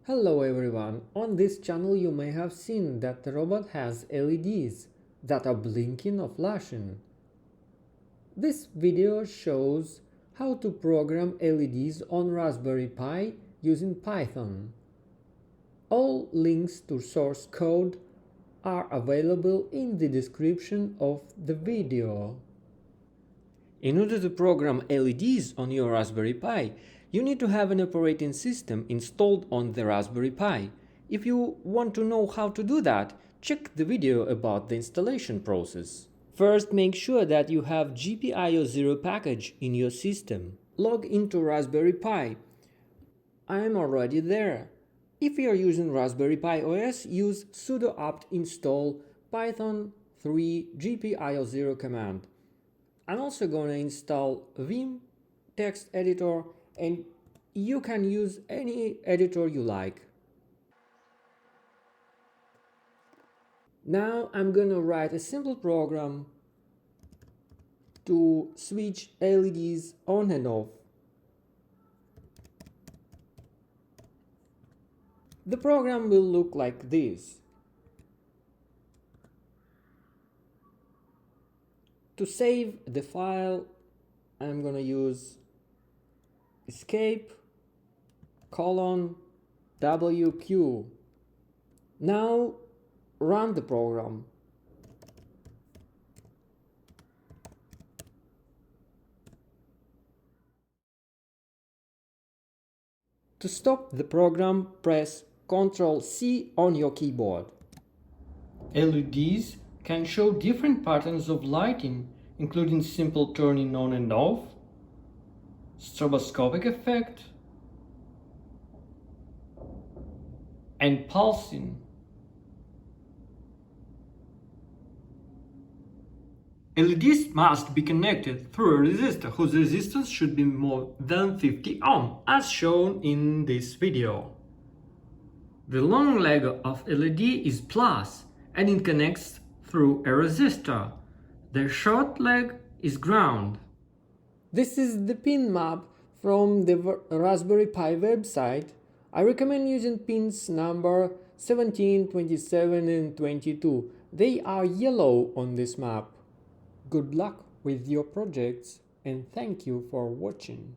Hello everyone, on this channel you may have seen that the robot has LEDs that are blinking or flashing. This video shows how to program LEDs on Raspberry Pi using Python. All links to source code are available in the description of the video. In order to program LEDs on your Raspberry Pi, you need to have an operating system installed on the Raspberry Pi. If you want to know how to do that, check the video about the installation process. First, make sure that you have gpiozero package in your system. Log into Raspberry Pi. I am already there. If you are using Raspberry Pi OS, use sudo apt install python 3 gpiozero command. I'm also going to install Vim text editor, and you can use any editor you like. Now I'm going to write a simple program to switch LEDs on and off. The program will look like this. To save the file, I'm gonna use escape :wq. Now run the program. To stop the program, press Ctrl+C on your keyboard. LEDs can show different patterns of lighting, including simple turning on and off, stroboscopic effect, and pulsing. LEDs must be connected through a resistor whose resistance should be more than 50 ohm, as shown in this video. The long leg of LED is plus, and it connects through a resistor. The short leg is ground. This is the pin map from the Raspberry Pi website. I recommend using pins number 17, 27 and 22. They are yellow on this map. Good luck with your projects and thank you for watching.